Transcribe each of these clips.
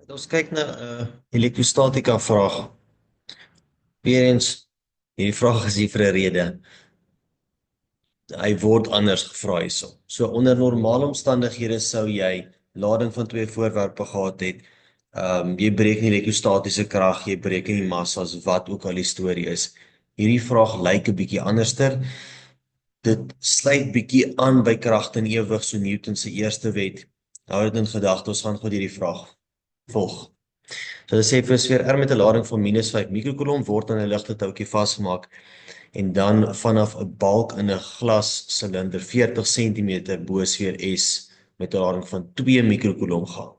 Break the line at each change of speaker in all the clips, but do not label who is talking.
Ons kyk na 'n elektrostatika vraag. Weereens, hierdie vraag is hier vir 'n rede. Hy word anders gevra hierso. So onder normale omstandighede sou jy lading van twee voorwerpe gehad het. Jy bereken die elektrostatiese krag, jy bereken die massas, wat ook al die storie is. Hierdie vraag lyk 'n bietjie anderster. Dit sluit bietjie aan by kragte en ewig, so Newton se eerste wet. Hou dit in gedagte, ons gaan gou hierdie vraag volg. So dit sê vir 'n sfeer R met 'n lading van -5 mikrocoulomb word aan 'n ligte touwtjie vasgemaak en dan vanaf 'n balk in 'n glassilinder 40 cm bo sfeer S met 'n lading van 2 mikrocoulomb gaan.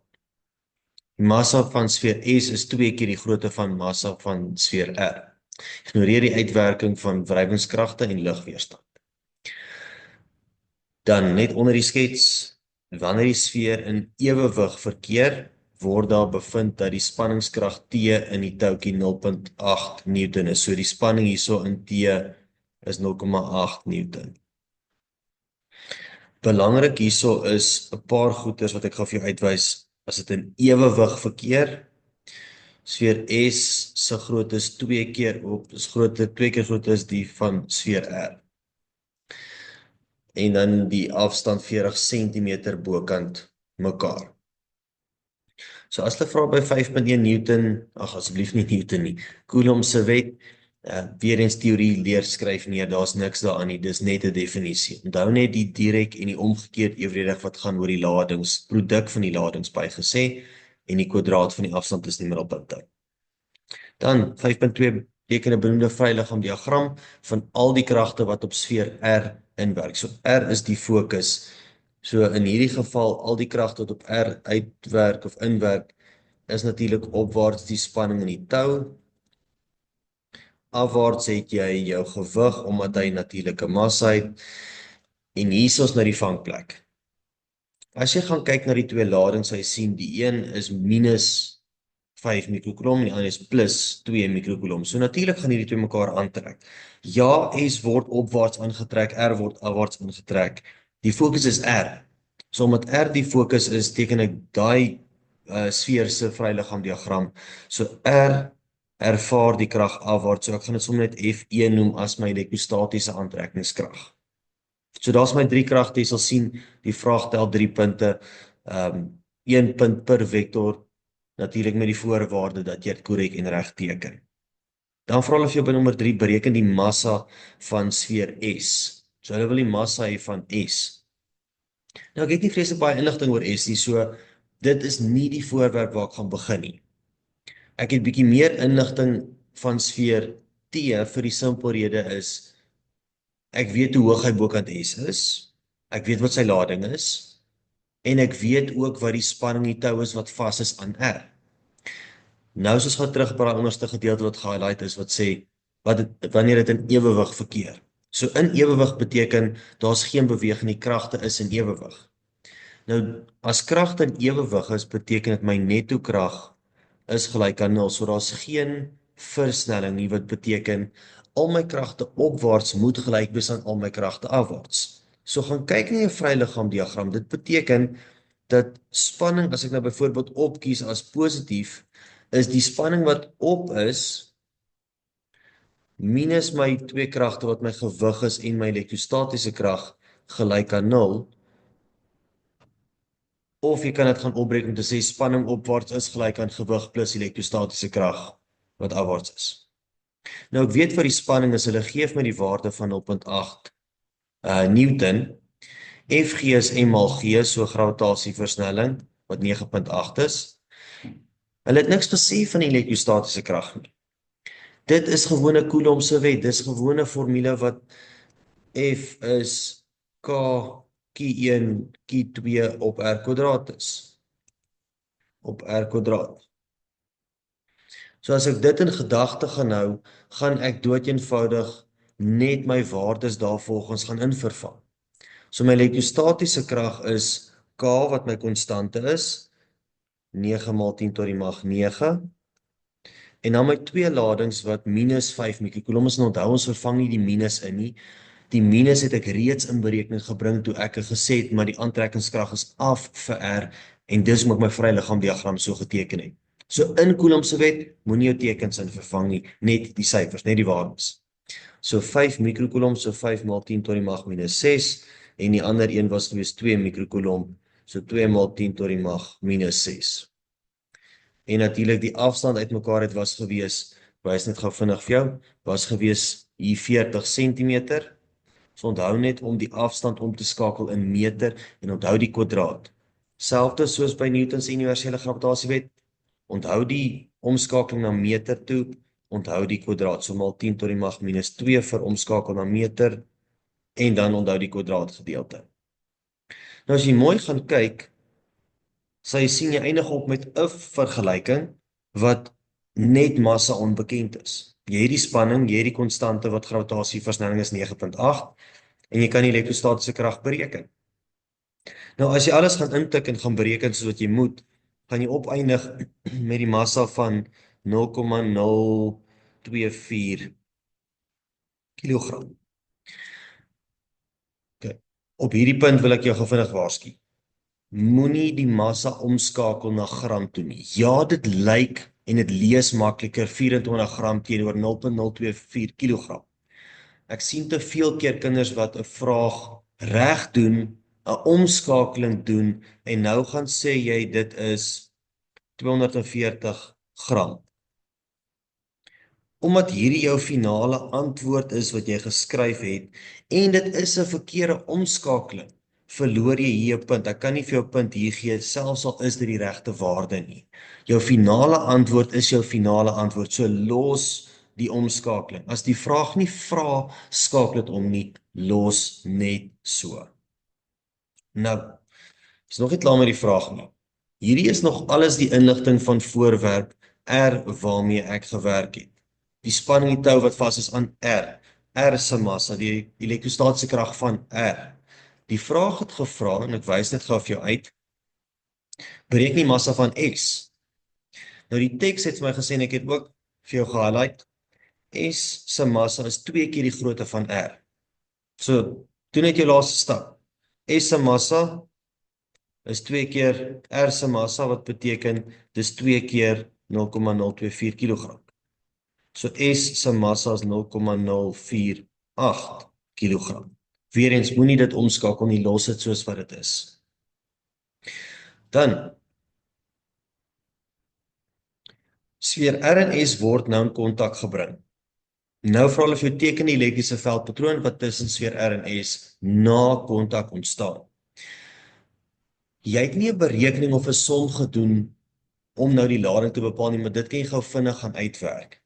Die massa van sfeer S is 2 keer die grootte van massa van sfeer R. Ignoreer die uitwerking van wrywingskragte en lugweerstand. Dan net onder die skets, wanneer die sfeer in ewewig verkeer, word daar bevind dat die spanningskrag T in die touwtjie 0.8 Newton is. So die spanning hierso in T is 0.8 Newton. Belangrik hierso is 'n paar goeters wat ek gaan vir jou uitwys. As dit in ewewig verkeer, sfeer S se grootte is 2 keer groter as die van sfeer R. En dan die afstand 40 cm bokant mekaar. So as hulle vra by 5.1 Newton, asseblief nie Newton nie, Coulomb se wet, weer eens teorie leer skryf neer, daar's niks daaraan nie, dis net 'n definisie. Onthou net die direk en die omgekeerd eweredig wat gaan oor die ladings, produk van die ladings bygesê, en die kwadraat van die afstand is nie middelpunte. Dan 5.2 beteken 'n benoemde vryliggaam diagram van al die kragte wat op sfeer R inwerk. So R is die fokus. So in hierdie geval, al die kragte wat op R uitwerk of inwerk, is natuurlik opwaarts die spanning in die tou. Afwaarts het jy jou gewig, omdat hy natuurlike massa het. En hier is ons na die vangplek. As jy gaan kyk na die twee ladings, jy sien die een is -5 mikrocoulomb en die ander is +2 mikrocoulomb. So natuurlik gaan hierdie twee mekaar aantrek. Ja, S word opwaarts aangetrek, R word afwaarts aangetrek. Die fokus is R. So omdat R die fokus is, teken ek daai sfeer se vryliggaam diagram. So R ervaar die krag afwaarts. So ek gaan dit sommer net F1 noem as my elektrostatiese aantrekkingskrag. So daar's my 3 kragte. Jy sal sien die vraag tel 3 punte. 1 punt per vektor, natuurlik met die voorwaarde dat jy dit korrek en reg teken. Dan vra hulle vir jou by nommer 3, bereken die massa van sfeer S. So hulle wil die massa hê van S. Nou ek het nie vreeslik baie inligting oor S nie, so dit is nie die voorwerp waar ek gaan begin nie. Ek het bietjie meer inligting van sfeer T vir die simpel rede is, ek weet hoe hoog hy bokant S is, ek weet wat sy lading is, en ek weet ook wat die spanning in die tou is wat vas is aan R. Nou as ons gaan terug by die onderste gedeelte wat gehighlight is, wat sê, wanneer dit in ewewig verkeer. So in ewewig beteken, daar's geen beweging, die kragte is in ewewig. Nou, as kragte in ewewig is, beteken dit my netto krag is gelyk aan 0, so daar's geen versnelling nie, wat beteken, al my kragte opwaarts moet gelyk wees aan al my kragte afwaarts. So gaan kyk na jou vryliggaam diagram, dit beteken, dat spanning, as ek nou byvoorbeeld opkies as positief, is die spanning wat op is, minus my twee kragte wat my gewig is en my elektrostatiese krag gelyk aan 0, of jy kan dit gaan opbreek om te sê spanning opwaarts is gelyk aan gewig plus elektrostatiese krag wat afwaarts is. Nou ek weet vir die spanning is, hulle gee my die waarde van 0.8 Newton, Fg is m mal g, so gravitasieversnelling, wat 9.8 is. Hulle het niks gesê van die elektrostatiese krag nie. Dit is gewone Coulomb se wet, dis gewone formule wat F is K Q1 Q2 op R kwadraat is. Op R kwadraat. So as ek dit in gedagte gaan hou, gaan ek doodeenvoudig net my waardes daarvolgens gaan invervang. So my elektrostatiese krag is K wat my konstante is, 9 maal 10 tot die mag 9, en dan my twee ladings wat -5 mikrocoulomb is, en onthou ons vervang nie die minus in nie. Die minus het ek reeds in berekening gebring toe ek gesê het, maar die aantrekkingskrag is af vir R, En dis hoekom ek my vryliggaam diagram so geteken het. So in Coulomb se wet moenie jou tekens in vervang nie, net die syfers, net die waardes. So 5 mikrocoulomb, so 5 maal 10 tot die mag minus 6 en die ander een was gewees 2 mikrocoulomb, so 2 maal 10 tot die mag minus 6. En natuurlik die afstand uitmekaar het was gewees, wys net gou vinnig vir jou, was gewees hier 40 cm. So onthou net om die afstand om te skakel in meter en onthou die kwadraat. Selfde soos by Newton se universele gravitasiewet, onthou die omskakeling na meter toe, onthou die kwadraat, so maal 10 tot die mag minus 2 vir omskakel na meter, en dan onthou die kwadraatgedeelte. Nou as jy mooi gaan kyk, sal jy sien jy eindig op met 'n vergelyking wat net massa onbekend is. Jy het die spanning, jy het die konstante wat gravitasieversnelling is 9.8 en jy kan die elektrostatiese krag bereken. Nou as jy alles gaan intik en gaan bereken soos wat jy moet, gaan jy opeindig met die massa van 0,024 kilogram. Okay. Op hierdie punt wil ek jou vinnig waarsku. Moenie die massa omskakel na gram toe nie. Ja, dit lyk en dit lees makliker 24 gram teenoor 0,024 kilogram. Ek sien te veel keer kinders wat 'n vraag reg doen, 'n omskakeling doen en nou gaan sê jy dit is 240 gram. Omdat hierdie jou finale antwoord is wat jy geskryf het en dit is 'n verkeerde omskakeling, verloor jy hier 'n punt. Ek kan nie vir jou 'n punt hier gee selfs al is dit die regte waarde nie. Jou finale antwoord is jou finale antwoord. So los die omskakeling. As die vraag nie vra, skakel dit om nie, los net so. Nou, is nog nie klaar met die vraag nie. Hierdie is nog alles die inligting van voorwerp R waarmee ek gewerk het. Die spanning die tou wat vas is aan R. R se massa, die elektrostatiese krag van R. Die vraag het gevra, en ek wys dit gou vir jou uit, bereken die massa van S. Nou die teks het vir my gesê, en ek het ook vir jou gehighlight, S se massa is 2 keer die grootte van R. So, doen net jou laaste stap. S se massa is 2 keer R se massa, wat beteken, dis 2 keer 0,024 kilogram. So S se massa is 0,048 kilogram. Weereens, moenie dit omskakel nie, los dit soos wat dit is. Dan, sfeer R en S word nou in kontak gebring. Nou vra hulle vir jou teken die elektriese veldpatroon wat tussen sfeer R en S na kontak ontstaan. Jy het nie 'n berekening of 'n som gedoen om nou die lading te bepaal nie, maar dit kan jy gou vinnig gaan uitwerk.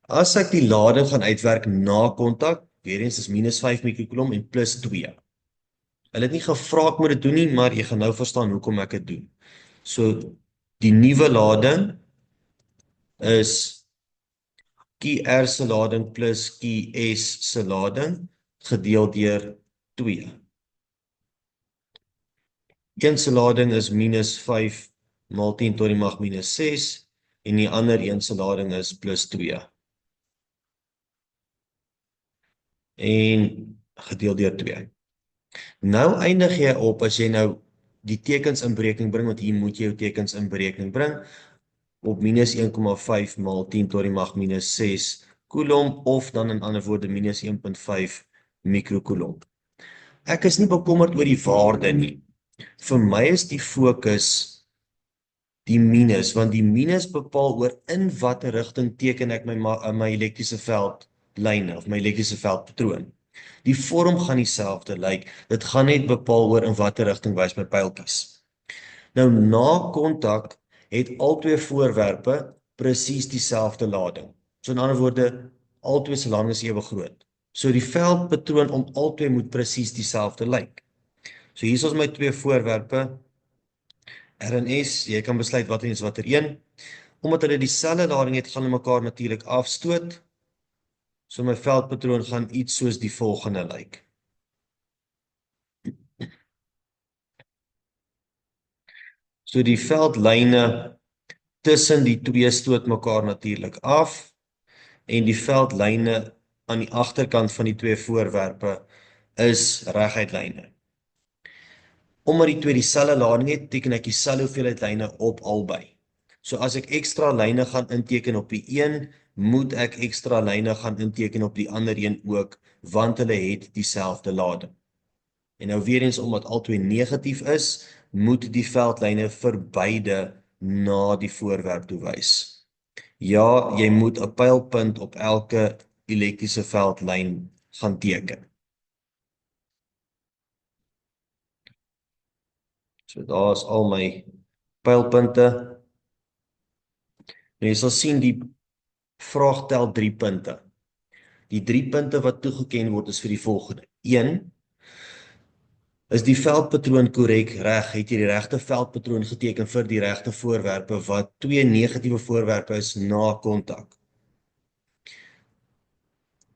As ek die lading gaan uitwerk na kontak, weer eens is minus 5 mikrocoulomb en plus 2. Hulle het nie gevra ek moet dit doen nie, maar jy gaan nou verstaan hoekom ek dit doen. So, die nuwe lading is QR se lading plus QS se lading gedeel deur 2. Een se lading is minus 5 maal 10 tot die mag minus 6 en die ander een se lading is plus 2. En gedeel deur 2. Nou eindig jy op, as jy nou die tekens in berekening bring, want hier moet jy jou tekens in berekening bring, op minus 1,5 maal 10 tot die mag minus 6 coulomb, of dan in ander woorde minus 1,5 mikrocoulomb. Ek is nie bekommerd oor die waarde nie. Vir my is die fokus die minus, want die minus bepaal oor in watter rigting teken ek my elektriese veldlyne of my elektriese veldpatroon. Die vorm gaan dieselfde lyk, dit gaan net bepaal oor in watter rigting wys my pyltjies. Nou na kontak het albei voorwerpe presies dieselfde lading. So in ander woorde, albei se lading is ewe groot. So die veldpatroon om albei moet presies dieselfde lyk. So hier is ons my twee voorwerpe, R en S, jy kan besluit watter een is watter een. Omdat hulle dieselfde lading het, gaan hulle mekaar natuurlik afstoot. So my veldpatroon gaan iets soos die volgende lyk. So die veldlyne tussen die twee stoot mekaar natuurlik af en die veldlyne aan die agterkant van die twee voorwerpe is reguit lyne. Omdat die twee dieselfde lading het, teken ek dieselfde hoeveelheid lyne op albei. So as ek ekstra lyne gaan inteken op die een, moet ek ekstra lyne gaan inteken op die ander een ook, want hulle het dieselfde lading. En nou weer eens, omdat albei negatief is, moet die veldlyne vir beide na die voorwerp toe wys. Ja, jy moet 'n pylpunt op elke elektriese veldlyn gaan teken. So daar is al my pylpunte. En jy sal sien die vraag tel 3 punte. Die 3 punte wat toegeken word is vir die volgende. 1. Is die veldpatroon korrek reg? Het jy die regte veldpatroon geteken vir die regte voorwerpe wat twee negatiewe voorwerpe is na kontak?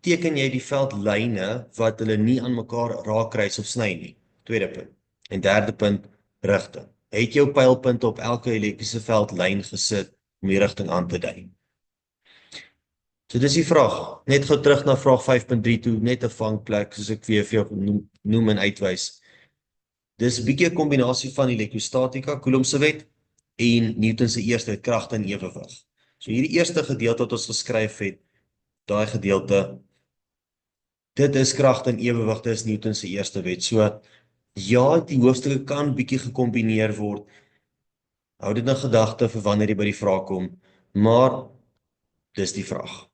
Teken jy die veldlyne wat hulle nie aan mekaar raakkruis of sny nie? Tweede punt. En derde punt, rigting. Het jou pylpunte op elke elektriese veldlyn gesit om die rigting aan te dui? So dis die vraag. Net gou terug na vraag 5.3 toe, net 'n vangplek soos ek vir jou noem en uitwys. Dis 'n bietjie 'n kombinasie van elektrostatika, Coulomb se wet en Newton se eerste wet, kragte en ewewig. So hierdie eerste gedeelte wat ons geskryf het, daai gedeelte, dit is kragte en ewewig, dit is Newton se eerste wet. So ja, die hoofstukke kan bietjie gekombineer word. Hou dit in gedagte vir wanneer jy by die vraag kom, maar dis die vraag.